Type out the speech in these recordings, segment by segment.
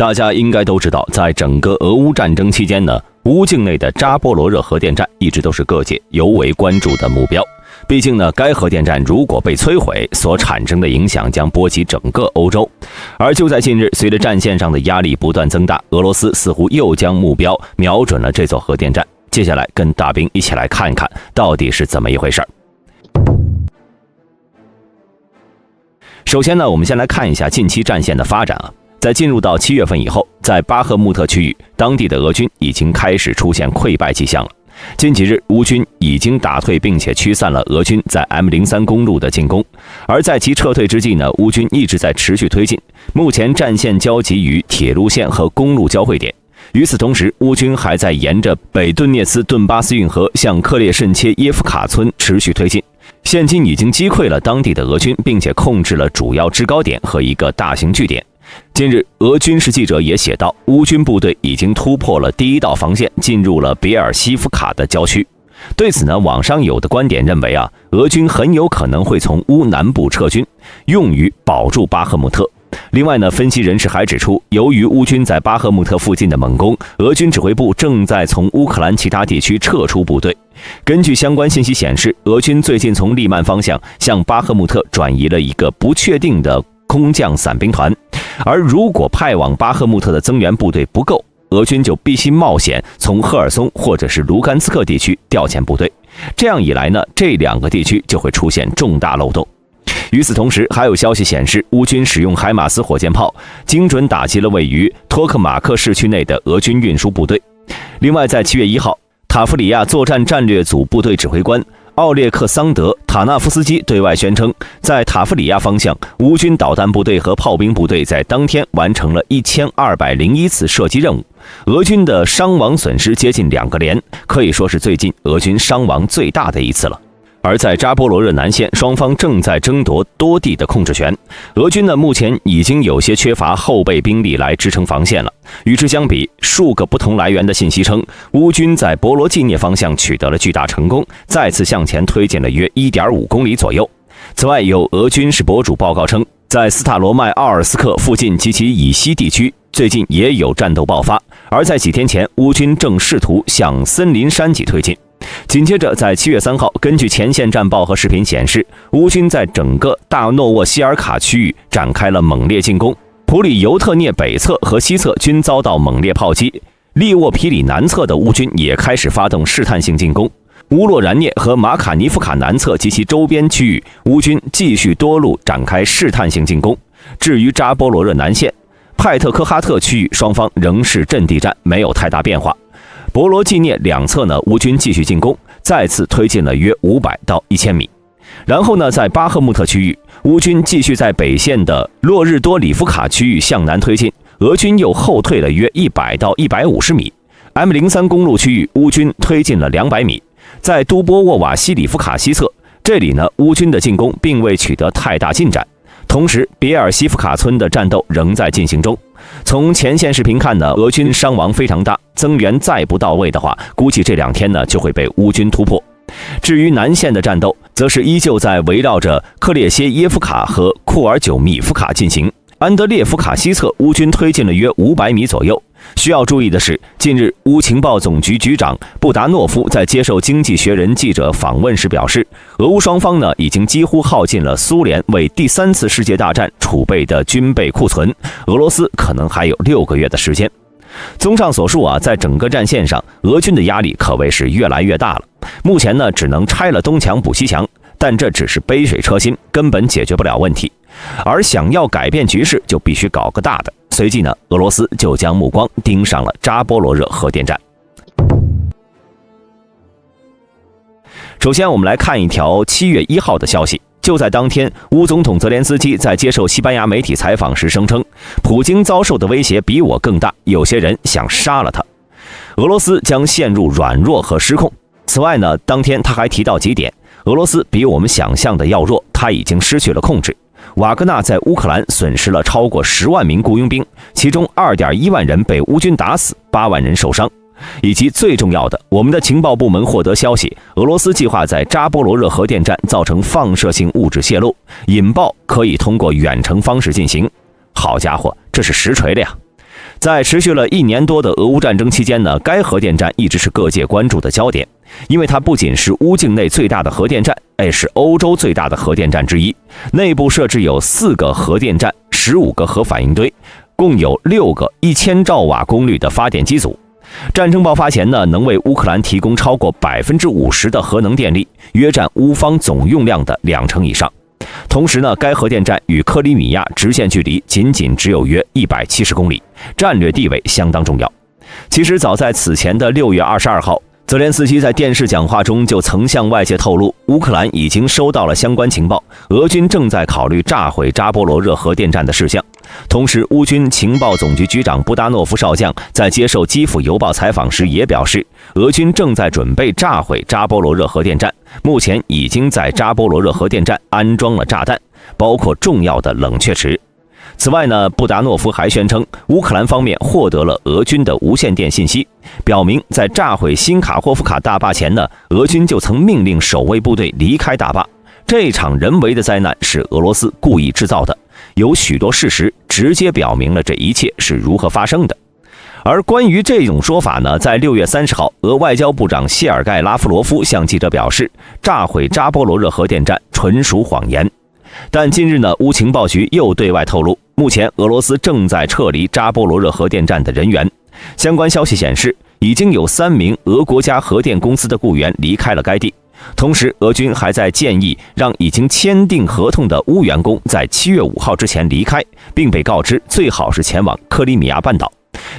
大家应该都知道，在整个俄乌战争期间呢，乌境内的扎波罗热核电站一直都是各界尤为关注的目标。毕竟呢，该核电站如果被摧毁，所产生的影响将波及整个欧洲。而就在近日，随着战线上的压力不断增大，俄罗斯似乎又将目标瞄准了这座核电站。接下来跟大兵一起来看一看到底是怎么一回事。首先呢，我们先来看一下近期战线的发展啊。在进入到7月份以后，在巴赫穆特区域，当地的俄军已经开始出现溃败迹象了。近几日，乌军已经打退并且驱散了俄军在 M03 公路的进攻，而在其撤退之际呢，乌军一直在持续推进，目前战线交集于铁路线和公路交汇点。与此同时，乌军还在沿着北顿涅斯顿巴斯运河向克列申切耶夫卡村持续推进，现今已经击溃了当地的俄军，并且控制了主要制高点和一个大型据点。近日，俄军事记者也写道，乌军部队已经突破了第一道防线，进入了别尔西夫卡的郊区。对此呢，网上有的观点认为俄军很有可能会从乌南部撤军，用于保住巴赫穆特。另外呢，分析人士还指出，由于乌军在巴赫穆特附近的猛攻，俄军指挥部正在从乌克兰其他地区撤出部队。根据相关信息显示，俄军最近从利曼方向向巴赫穆特转移了一个不确定的空降伞兵团，而如果派往巴赫穆特的增援部队不够，俄军就必须冒险从赫尔松或者是卢甘斯克地区调遣部队。这样一来呢，这两个地区就会出现重大漏洞。与此同时，还有消息显示，乌军使用海马斯火箭炮精准打击了位于托克马克市区内的俄军运输部队。另外，在7月1号，塔夫里亚作战战略组部队指挥官奥列克桑德·塔纳夫斯基对外宣称，在塔夫里亚方向，乌军导弹部队和炮兵部队在当天完成了1201次射击任务，俄军的伤亡损失接近2个连，可以说是最近俄军伤亡最大的一次了。而在扎波罗热南线，双方正在争夺多地的控制权。俄军呢，目前已经有些缺乏后备兵力来支撑防线了。与之相比，数个不同来源的信息称，乌军在博罗季涅方向取得了巨大成功，再次向前推进了约 1.5 公里左右。此外，有俄军事博主报告称，在斯塔罗迈奥尔斯克附近及其以西地区，最近也有战斗爆发。而在几天前，乌军正试图向森林山脊推进。紧接着，在7月3号，根据前线战报和视频显示，乌军在整个大诺沃希尔卡区域展开了猛烈进攻，普里尤特涅北侧和西侧均遭到猛烈炮击，利沃皮里南侧的乌军也开始发动试探性进攻。乌洛然涅和马卡尼夫卡南侧及其周边区域，乌军继续多路展开试探性进攻。至于扎波罗热南线、派特科哈特区域，双方仍是阵地战，没有太大变化。博罗季涅两侧呢，乌军继续进攻，再次推进了约500到1000米。然后呢，在巴赫穆特区域，乌军继续在北线的洛日多里夫卡区域向南推进，俄军又后退了约100到150米。M03 公路区域，乌军推进了200米。在都波沃瓦西里夫卡西侧，这里呢，乌军的进攻并未取得太大进展。同时，别尔西夫卡村的战斗仍在进行中。从前线视频看呢，俄军伤亡非常大，增援再不到位的话，估计这2天呢就会被乌军突破。至于南线的战斗，则是依旧在围绕着克列谢耶夫卡和库尔久米夫卡进行。安德烈夫卡西侧，乌军推进了约500米左右。需要注意的是，近日乌情报总局局长布达诺夫在接受《经济学人》记者访问时表示，俄乌双方呢已经几乎耗尽了苏联为第3次世界大战储备的军备库存，俄罗斯可能还有6个月的时间。综上所述在整个战线上，俄军的压力可谓是越来越大了。目前呢，只能拆了东墙补西墙，但这只是杯水车薪，根本解决不了问题。而想要改变局势，就必须搞个大的。随即呢，俄罗斯就将目光盯上了扎波罗热核电站。首先，我们来看一条7月1号的消息。就在当天，乌总统泽连斯基在接受西班牙媒体采访时声称，普京遭受的威胁比我更大，有些人想杀了他。俄罗斯将陷入软弱和失控。此外呢，当天他还提到几点，俄罗斯比我们想象的要弱，他已经失去了控制。瓦格纳在乌克兰损失了超过10万名雇佣兵，其中2.1万人被乌军打死，8万人受伤。以及最重要的，我们的情报部门获得消息，俄罗斯计划在扎波罗热核电站造成放射性物质泄漏，引爆可以通过远程方式进行。好家伙，这是实锤了呀！在持续了1年多的俄乌战争期间呢，该核电站一直是各界关注的焦点，因为它不仅是乌境内最大的核电站，是欧洲最大的核电站之一。内部设置有4个核电站、15个核反应堆，共有6个1000兆瓦功率的发电机组。战争爆发前呢，能为乌克兰提供超过50%的核能电力，约占乌方总用量的20%以上。同时呢，该核电站与克里米亚直线距离仅只有约170公里，战略地位相当重要。其实早在此前的6月22号，泽连斯基在电视讲话中就曾向外界透露，乌克兰已经收到了相关情报，俄军正在考虑炸毁扎波罗热核电站的事项。同时，乌军情报总局局长布达诺夫少将在接受基辅邮报采访时也表示，俄军正在准备炸毁扎波罗热核电站，目前已经在扎波罗热核电站安装了炸弹，包括重要的冷却池。此外呢，布达诺夫还宣称，乌克兰方面获得了俄军的无线电信息，表明在炸毁新卡霍夫卡大坝前呢，俄军就曾命令守卫部队离开大坝。这场人为的灾难是俄罗斯故意制造的，有许多事实直接表明了这一切是如何发生的。而关于这种说法呢，在6月30号，俄外交部长谢尔盖·拉夫罗夫向记者表示，炸毁扎波罗热核电站纯属谎言。但近日呢，乌情报局又对外透露，目前俄罗斯正在撤离扎波罗热核电站的人员。相关消息显示，已经有3名俄国家核电公司的雇员离开了该地。同时，俄军还在建议让已经签订合同的乌员工在7月5号之前离开，并被告知最好是前往克里米亚半岛。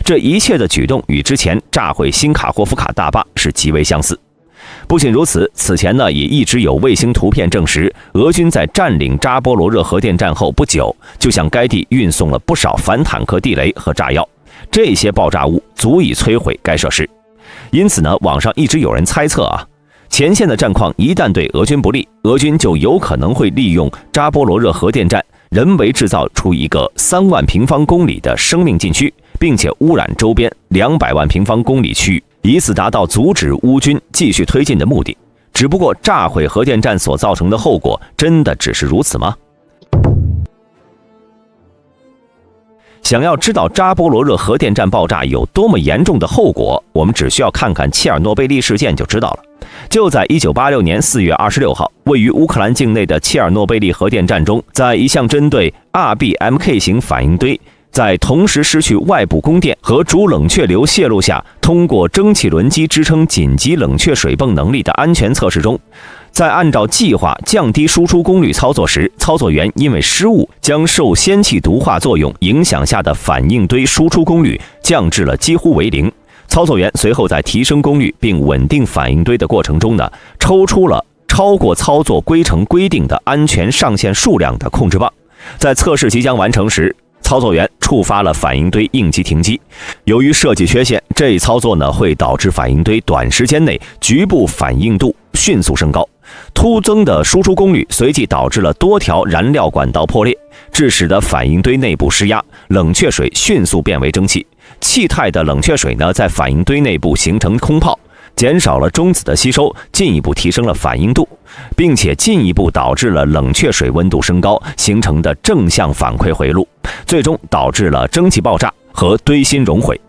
这一切的举动与之前炸毁新卡霍夫卡大坝是极为相似。不仅如此，此前呢也一直有卫星图片证实，俄军在占领扎波罗热核电站后不久，就向该地运送了不少反坦克地雷和炸药，这些爆炸物足以摧毁该设施。因此呢，网上一直有人猜测前线的战况一旦对俄军不利，俄军就有可能会利用扎波罗热核电站人为制造出一个3万平方公里的生命禁区，并且污染周边200万平方公里区域，以此达到阻止乌军继续推进的目的。只不过炸毁核电站所造成的后果真的只是如此吗？想要知道扎波罗热核电站爆炸有多么严重的后果，我们只需要看看切尔诺贝利事件就知道了。就在1986年4月26号，位于乌克兰境内的切尔诺贝利核电站中，在一项针对 RBMK 型反应堆在同时失去外部供电和主冷却流泄露下，通过蒸汽轮机支撑紧急冷却水泵能力的安全测试中，在按照计划降低输出功率操作时，操作员因为失误将受氙气毒化作用影响下的反应堆输出功率降至了几乎为0。操作员随后在提升功率并稳定反应堆的过程中呢，抽出了超过操作规程规定的安全上限数量的控制棒。在测试即将完成时，操作员触发了反应堆应急停机。由于设计缺陷，这一操作呢会导致反应堆短时间内局部反应度迅速升高，突增的输出功率随即导致了多条燃料管道破裂，致使得反应堆内部失压，冷却水迅速变为蒸汽。气态的冷却水呢在反应堆内部形成空泡，减少了中子的吸收，进一步提升了反应度，并且进一步导致了冷却水温度升高形成的正向反馈回路，最终导致了蒸汽爆炸和堆芯熔毁。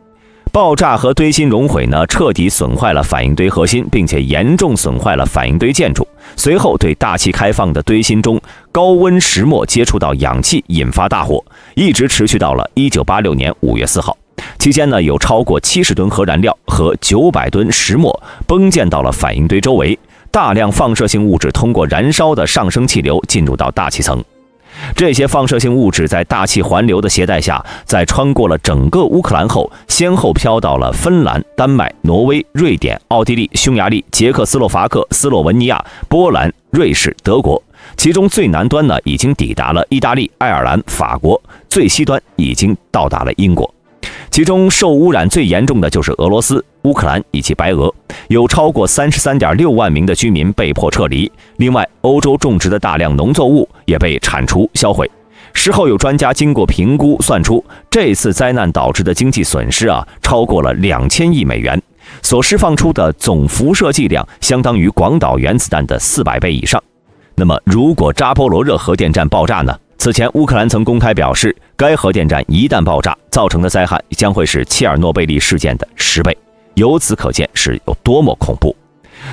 爆炸和堆芯熔毁呢，彻底损坏了反应堆核心，并且严重损坏了反应堆建筑。随后对大气开放的堆芯中高温石墨接触到氧气，引发大火，一直持续到了1986年5月4号。期间呢，有超过70吨核燃料和900吨石墨崩溅到了反应堆周围，大量放射性物质通过燃烧的上升气流进入到大气层。这些放射性物质在大气环流的携带下，在穿过了整个乌克兰后，先后飘到了芬兰、丹麦、挪威、瑞典、奥地利、匈牙利、捷克斯洛伐克、斯洛文尼亚、波兰、瑞士、德国。其中最南端呢，已经抵达了意大利、爱尔兰、法国，最西端已经到达了英国。其中受污染最严重的就是俄罗斯、乌克兰以及白俄，有超过33.6万名的居民被迫撤离。另外，欧洲种植的大量农作物也被铲除销毁。事后有专家经过评估算出，这次灾难导致的经济损失超过了2000亿美元，所释放出的总辐射剂量相当于广岛原子弹的400倍以上。那么，如果扎波罗热核电站爆炸呢？此前乌克兰曾公开表示，该核电站一旦爆炸，造成的灾害将会是切尔诺贝利事件的10倍，由此可见是有多么恐怖。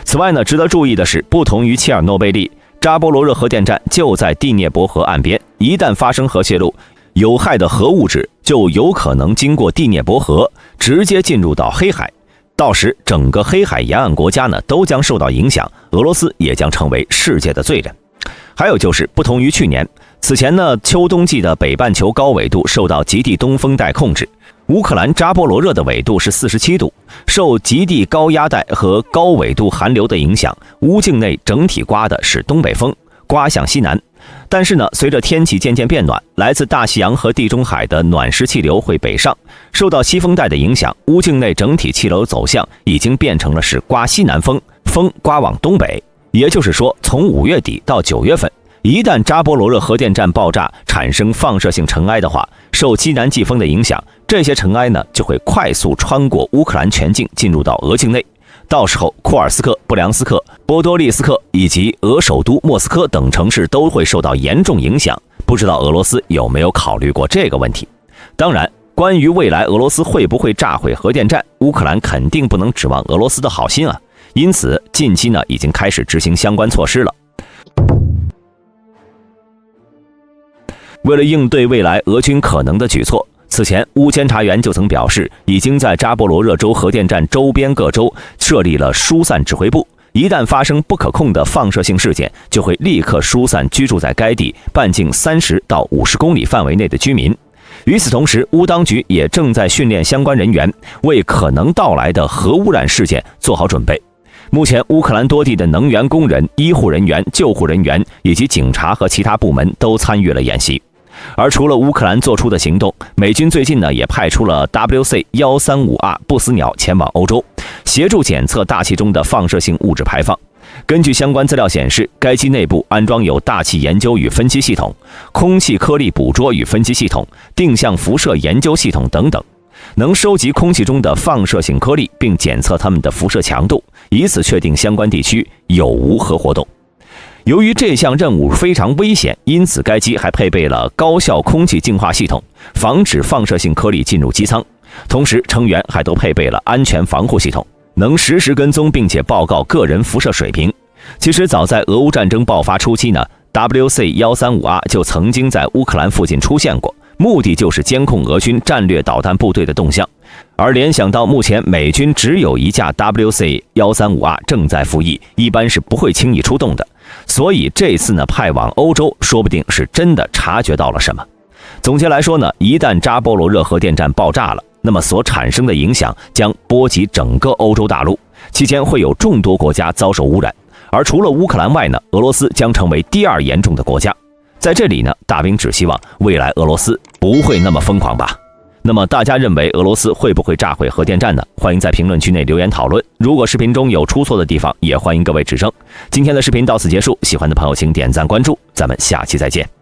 此外呢，值得注意的是，不同于切尔诺贝利，扎波罗热核电站就在第聂伯河岸边，一旦发生核泄漏，有害的核物质就有可能经过第聂伯河直接进入到黑海，到时整个黑海沿岸国家呢都将受到影响，俄罗斯也将成为世界的罪人。还有就是不同于去年，此前呢秋冬季的北半球高纬度受到极地东风带控制，乌克兰扎波罗热的纬度是47度，受极地高压带和高纬度寒流的影响，乌境内整体刮的是东北风，刮向西南。但是呢，随着天气渐渐变暖，来自大西洋和地中海的暖湿气流会北上，受到西风带的影响，乌境内整体气流走向已经变成了是刮西南风，风刮往东北。也就是说，从5月底到9月份，一旦扎波罗热核电站爆炸产生放射性尘埃的话，受西南季风的影响，这些尘埃呢就会快速穿过乌克兰全境进入到俄境内。到时候库尔斯克、布良斯克、波多利斯克以及俄首都莫斯科等城市都会受到严重影响。不知道俄罗斯有没有考虑过这个问题？当然，关于未来俄罗斯会不会炸毁核电站，乌克兰肯定不能指望俄罗斯的好心啊。因此，近期呢已经开始执行相关措施了。为了应对未来俄军可能的举措，此前乌监察员就曾表示，已经在扎波罗热州核电站周边各州设立了疏散指挥部，一旦发生不可控的放射性事件，就会立刻疏散居住在该地半径30到50公里范围内的居民。与此同时，乌当局也正在训练相关人员，为可能到来的核污染事件做好准备。目前，乌克兰多地的能源工人、医护人员、救护人员以及警察和其他部门都参与了演习。而除了乌克兰做出的行动，美军最近呢也派出了 WC-135R 不死鸟前往欧洲，协助检测大气中的放射性物质排放。根据相关资料显示，该机内部安装有大气研究与分析系统、空气颗粒捕捉与分析系统、定向辐射研究系统等等，能收集空气中的放射性颗粒，并检测它们的辐射强度，以此确定相关地区有无核活动。由于这项任务非常危险，因此该机还配备了高效空气净化系统，防止放射性颗粒进入机舱。同时，成员还都配备了安全防护系统，能实时跟踪并且报告个人辐射水平。其实早在俄乌战争爆发初期呢， WC-135R 就曾经在乌克兰附近出现过，目的就是监控俄军战略导弹部队的动向。而联想到目前美军只有一架 WC-135R 正在服役，一般是不会轻易出动的，所以这次呢派往欧洲，说不定是真的察觉到了什么。总结来说呢，一旦扎波罗热核电站爆炸了，那么所产生的影响将波及整个欧洲大陆，期间会有众多国家遭受污染。而除了乌克兰外呢，俄罗斯将成为第2严重的国家。在这里呢，大兵只希望未来俄罗斯不会那么疯狂吧。那么大家认为俄罗斯会不会炸毁核电站呢？欢迎在评论区内留言讨论。如果视频中有出错的地方，也欢迎各位指正。今天的视频到此结束，喜欢的朋友请点赞关注，咱们下期再见。